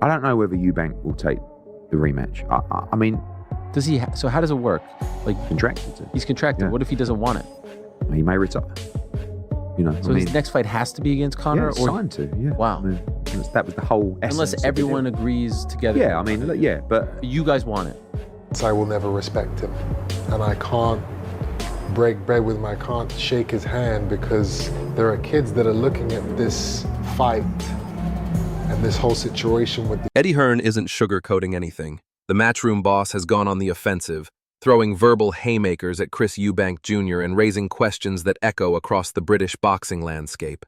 I don't know whether Eubank will take the rematch. I mean, does he? So how does it work? Like contracted to. He's contracted. Yeah. What if he doesn't want it? He may retire. You know. So his next fight has to be against Conor, or signed to. Yeah. Wow. I mean, that was the whole essence. Unless everyone agrees together. Yeah. I mean, yeah. But you guys want it. I will never respect him, and I can't break bread with him. I can't shake his hand because there are kids that are looking at this fight and this whole situation with Eddie Hearn isn't sugarcoating anything. The Matchroom boss has gone on the offensive, throwing verbal haymakers at Chris Eubank Jr. and raising questions that echo across the British boxing landscape.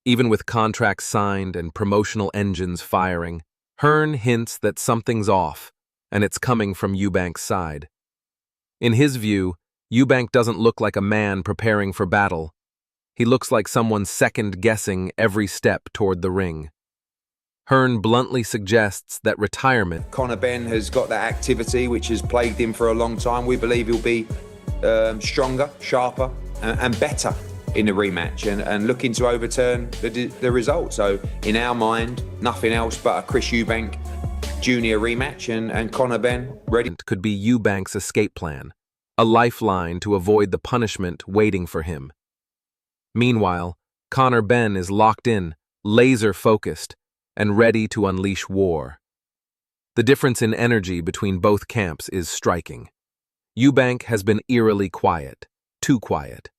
Even with contracts signed and promotional engines firing, Hearn hints that something's off, and it's coming from Eubank's side. In his view, Eubank doesn't look like a man preparing for battle. He looks like someone second-guessing every step toward the ring. Hearn bluntly suggests that retirement... Conor Benn has got that activity which has plagued him for a long time. We believe he'll be stronger, sharper, and better in the rematch and looking to overturn the result. So, in our mind, nothing else but a Chris Eubank Jr. rematch and Conor Benn ready. Could be Eubank's escape plan, a lifeline to avoid the punishment waiting for him. Meanwhile, Conor Benn is locked in, laser-focused, and ready to unleash war. The difference in energy between both camps is striking. Eubank has been eerily quiet, too quiet.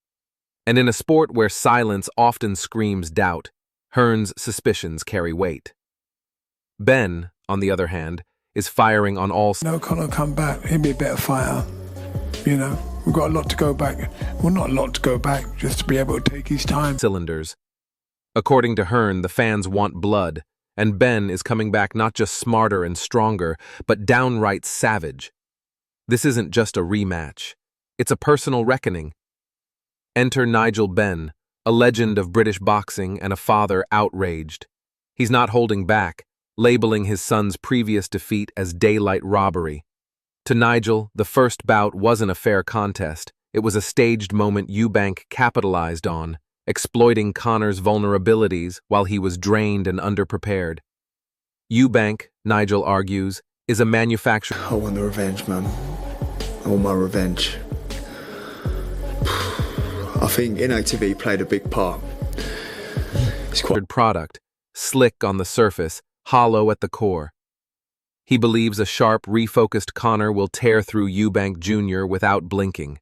And in a sport where silence often screams doubt, Hearn's suspicions carry weight. Benn, on the other hand, is firing on all... No, Conor come back. He'll be a better fighter. You know, we've got a lot to go back. Well, not a lot to go back, just to be able to take his time. Cylinders. According to Hearn, the fans want blood, and Benn is coming back not just smarter and stronger, but downright savage. This isn't just a rematch. It's a personal reckoning. Enter Nigel Benn, a legend of British boxing and a father outraged. He's not holding back, labeling his son's previous defeat as daylight robbery. To Nigel, the first bout wasn't a fair contest. It was a staged moment Eubank capitalized on, exploiting Conor's vulnerabilities while he was drained and underprepared. Eubank, Nigel argues, is a manufacturer. I want the revenge, man. I want my revenge. I think inactivity played a big part. It's quite product, slick on the surface, hollow at the core. He believes a sharp, refocused Conor will tear through Eubank Jr. without blinking.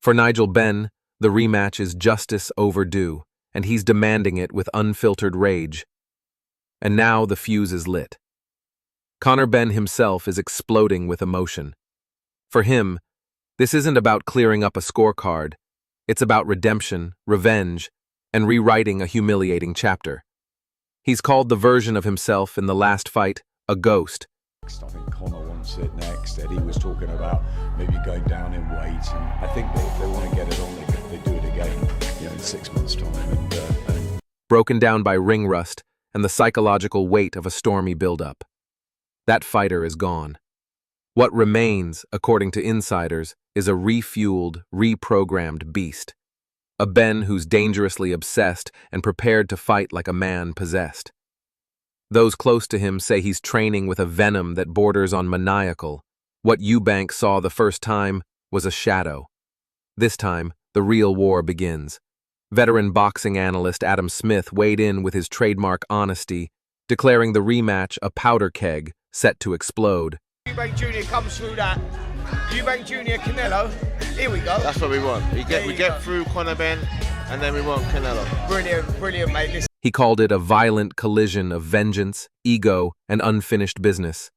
For Nigel Benn, the rematch is justice overdue, and he's demanding it with unfiltered rage. And now the fuse is lit. Conor Benn himself is exploding with emotion. For him, this isn't about clearing up a scorecard. It's about redemption, revenge, and rewriting a humiliating chapter. He's called the version of himself in the last fight a ghost. I think Conor wants it next. Eddie was talking about maybe going down in weight, and I think that if they want to get it on, they do it again, in 6 months' time. And broken down by ring rust and the psychological weight of a stormy buildup. That fighter is gone. What remains, according to insiders, is a refueled, reprogrammed beast. A Benn who's dangerously obsessed and prepared to fight like a man possessed. Those close to him say he's training with a venom that borders on maniacal. What Eubank saw the first time was a shadow. This time, the real war begins. Veteran boxing analyst Adam Smith weighed in with his trademark honesty, declaring the rematch a powder keg set to explode. Eubank Jr. comes through that. Eubank Jr. Canelo. Here we go. That's what we want. We get through Conor Benn, and then we want Canelo. Brilliant, brilliant, mate. Listen. He called it a violent collision of vengeance, ego, and unfinished business.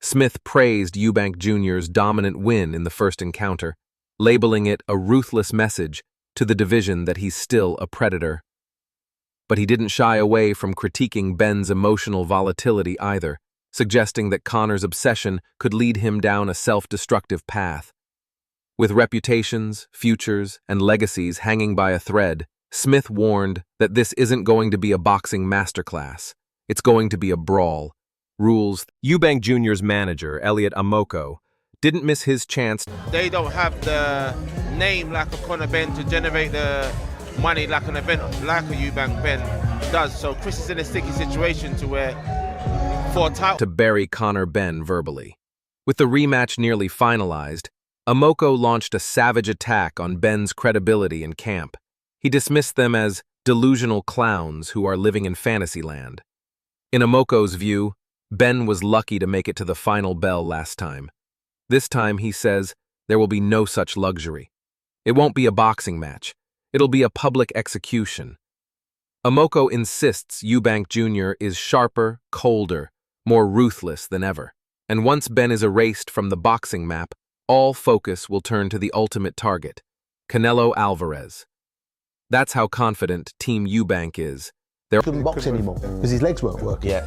Smith praised Eubank Jr.'s dominant win in the first encounter, labeling it a ruthless message to the division that he's still a predator. But he didn't shy away from critiquing Benn's emotional volatility either, suggesting that Conor's obsession could lead him down a self-destructive path. With reputations, futures, and legacies hanging by a thread, Smith warned that this isn't going to be a boxing masterclass. It's going to be a brawl. Rules. Eubank Jr.'s manager, Elliot Amoko, didn't miss his chance. They don't have the name like a Conor Benn to generate the money like an event like a Eubank Benn does. So Chris is in a sticky situation to where for a title. To bury Conor Benn verbally. With the rematch nearly finalized, Amoko launched a savage attack on Benn's credibility in camp. He dismissed them as delusional clowns who are living in Fantasyland. In Amoko's view, Benn was lucky to make it to the final bell last time. This time, he says, there will be no such luxury. It won't be a boxing match. It'll be a public execution. Amoko insists Eubank Jr. is sharper, colder, more ruthless than ever. And once Benn is erased from the boxing map, all focus will turn to the ultimate target, Canelo Alvarez. That's how confident Team Eubank is. He couldn't box anymore because his legs weren't working.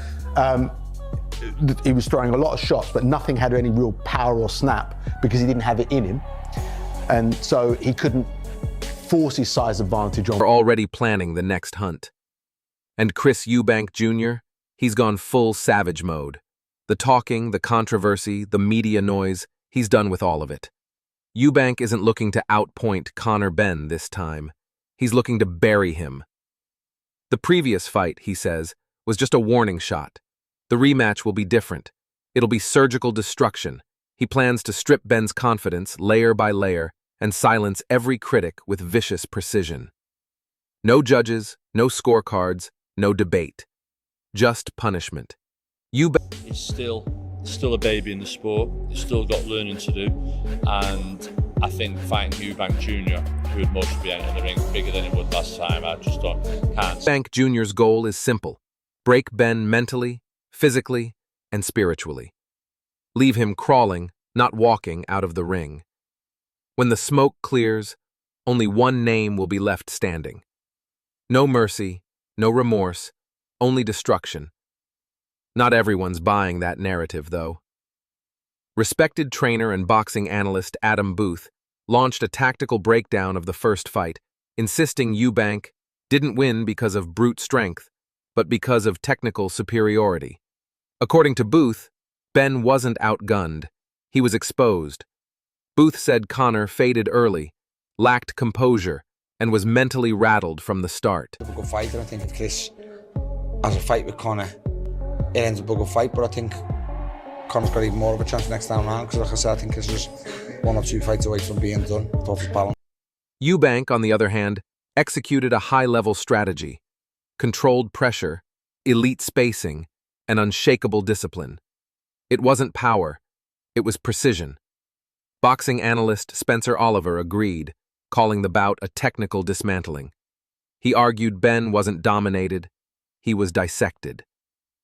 He was throwing a lot of shots, but nothing had any real power or snap because he didn't have it in him. And so he couldn't force his size advantage on. We're already planning the next hunt. And Chris Eubank Jr., he's gone full savage mode. The talking, the controversy, the media noise, he's done with all of it. Eubank isn't looking to outpoint Conor Benn this time. He's looking to bury him. The previous fight, he says, was just a warning shot. The rematch will be different. It'll be surgical destruction. He plans to strip Benn's confidence layer by layer and silence every critic with vicious precision. No judges, no scorecards, no debate. Just punishment. He's still a baby in the sport. He's still got learning to do, and I think fighting Eubank Jr., who would mostly be out in the ring bigger than he would last time, I just can't. Eubank Jr.'s goal is simple: break Benn mentally, physically, and spiritually. Leave him crawling, not walking, out of the ring. When the smoke clears, only one name will be left standing. No mercy, no remorse, only destruction. Not everyone's buying that narrative, though. Respected trainer and boxing analyst Adam Booth launched a tactical breakdown of the first fight, insisting Eubank didn't win because of brute strength, but because of technical superiority. According to Booth, Benn wasn't outgunned. He was exposed. Booth said Conor faded early, lacked composure, and was mentally rattled from the start. A good fighter. I think if Chris has a fight with Conor, it ends up a good fight, but I think Conor's got even more of a chance next time around, because like I said, I think it's just 1 or 2 fights away from being done. Tough balance. Eubank, on the other hand, executed a high-level strategy: controlled pressure, elite spacing, and unshakable discipline. It wasn't power, it was precision. Boxing analyst Spencer Oliver agreed, calling the bout a technical dismantling. He argued Benn wasn't dominated, he was dissected.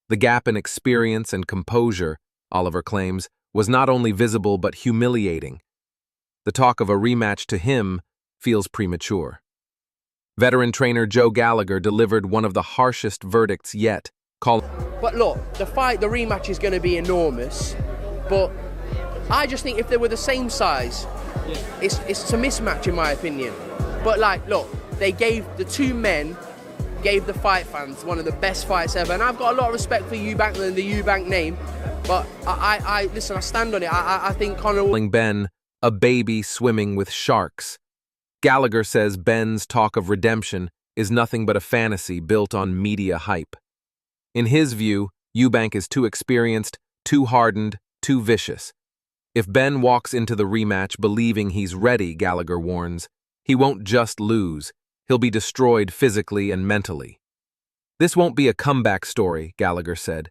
The gap in experience and composure, Oliver claims, was not only visible but humiliating. The talk of a rematch to him feels premature. Veteran trainer Joe Gallagher delivered one of the harshest verdicts yet, calling... But look, the rematch is going to be enormous, but I just think if they were the same size, it's a mismatch in my opinion. But like, look, they gave the two men, gave the fight fans one of the best fights ever, and I've got a lot of respect for Eubank and the Eubank name, but listen, I stand on it. I think Conor... Benn, a baby swimming with sharks. Gallagher says Benn's talk of redemption is nothing but a fantasy built on media hype. In his view, Eubank is too experienced, too hardened, too vicious. If Benn walks into the rematch believing he's ready, Gallagher warns, he won't just lose, he'll be destroyed physically and mentally. This won't be a comeback story, Gallagher said.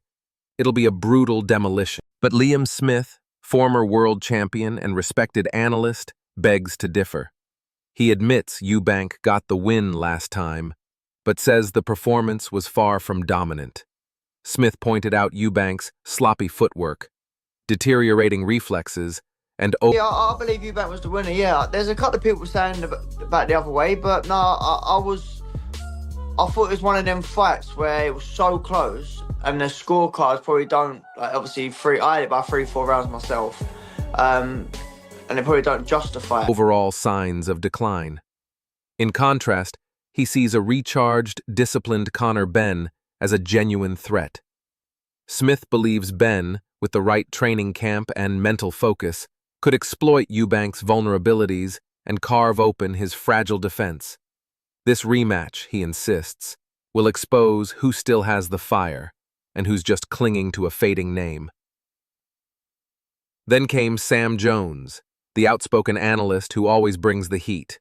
It'll be a brutal demolition. But Liam Smith, former world champion and respected analyst, begs to differ. He admits Eubank got the win last time, but says the performance was far from dominant. Smith pointed out Eubank's sloppy footwork, deteriorating reflexes, and... Yeah, I believe Eubank was the winner, yeah. There's a couple of people saying about the other way, but no, I thought it was one of them fights where it was so close, and the scorecards probably don't, like, obviously, I had it by 3-4 rounds myself, and they probably don't justify it. Overall signs of decline. In contrast, he sees a recharged, disciplined Conor Benn as a genuine threat. Smith believes Benn, with the right training camp and mental focus, could exploit Eubank's vulnerabilities and carve open his fragile defense. This rematch, he insists, will expose who still has the fire, and who's just clinging to a fading name. Then came Sam Jones, the outspoken analyst who always brings the heat.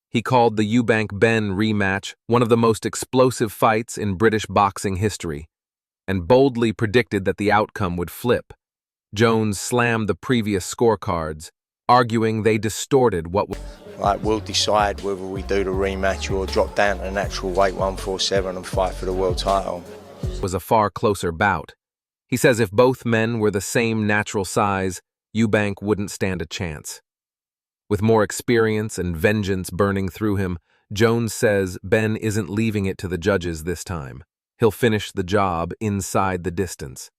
He called the Eubank Benn rematch one of the most explosive fights in British boxing history, and boldly predicted that the outcome would flip. Jones slammed the previous scorecards, arguing they distorted what was. We'll decide whether we do the rematch or drop down to natural weight 147 and fight for the world title. Was a far closer bout. He says if both men were the same natural size, Eubank wouldn't stand a chance. With more experience and vengeance burning through him, Jones says Benn isn't leaving it to the judges this time. He'll finish the job inside the distance.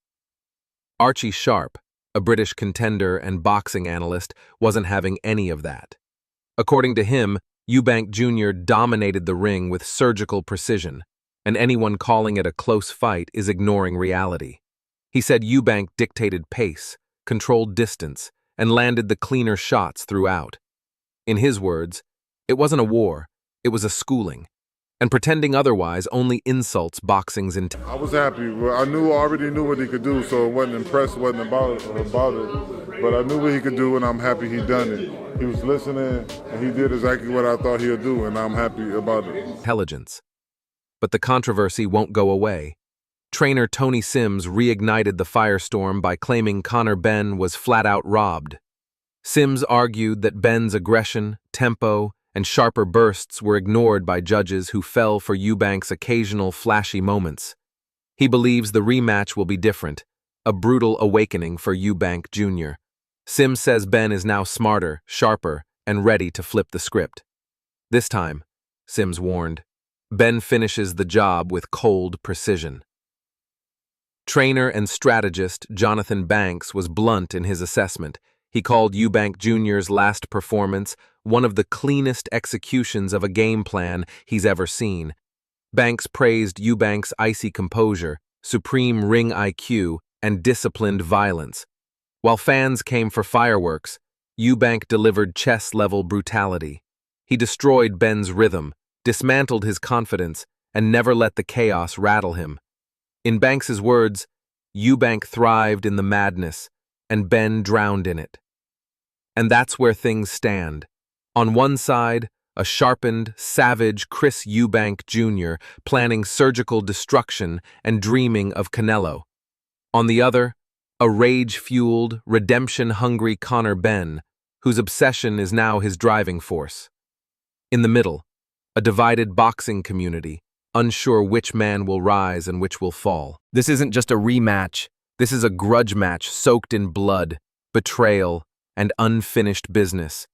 Archie Sharp, a British contender and boxing analyst, wasn't having any of that. According to him, Eubank Jr. dominated the ring with surgical precision, and anyone calling it a close fight is ignoring reality. He said Eubank dictated pace, controlled distance, and landed the cleaner shots throughout. In his words, it wasn't a war, it was a schooling, and pretending otherwise only insults boxing's intent. I was happy. I already knew what he could do, so it wasn't impressed, wasn't about it. But I knew what he could do, and I'm happy he done it. He was listening, and he did exactly what I thought he'd do, and I'm happy about it. Intelligence. But the controversy won't go away. Trainer Tony Sims reignited the firestorm by claiming Conor Benn was flat-out robbed. Sims argued that Benn's aggression, tempo, and sharper bursts were ignored by judges who fell for Eubank's occasional flashy moments. He believes the rematch will be different, a brutal awakening for Eubank Jr. Sims says Benn is now smarter, sharper, and ready to flip the script. This time, Sims warned, Benn finishes the job with cold precision. Trainer and strategist Jonathan Banks was blunt in his assessment. He called Eubank Jr.'s last performance one of the cleanest executions of a game plan he's ever seen. Banks praised Eubank's icy composure, supreme ring IQ, and disciplined violence. While fans came for fireworks, Eubank delivered chess-level brutality. He destroyed Benn's rhythm, dismantled his confidence, and never let the chaos rattle him. In Banks's words, Eubank thrived in the madness, and Benn drowned in it. And that's where things stand. On one side, a sharpened, savage Chris Eubank Jr. planning surgical destruction and dreaming of Canelo. On the other, a rage-fueled, redemption-hungry Conor Benn, whose obsession is now his driving force. In the middle, a divided boxing community, unsure which man will rise and which will fall. This isn't just a rematch. This is a grudge match soaked in blood, betrayal, and unfinished business.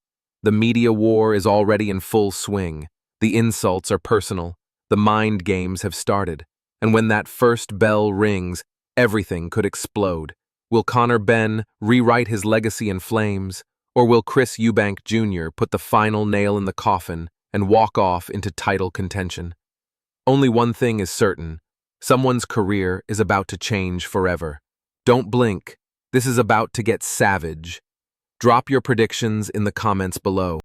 The media war is already in full swing. The insults are personal. The mind games have started. And when that first bell rings, everything could explode. Will Conor Benn rewrite his legacy in flames, or will Chris Eubank Jr. put the final nail in the coffin and walk off into title contention? Only one thing is certain. Someone's career is about to change forever. Don't blink. This is about to get savage. Drop your predictions in the comments below.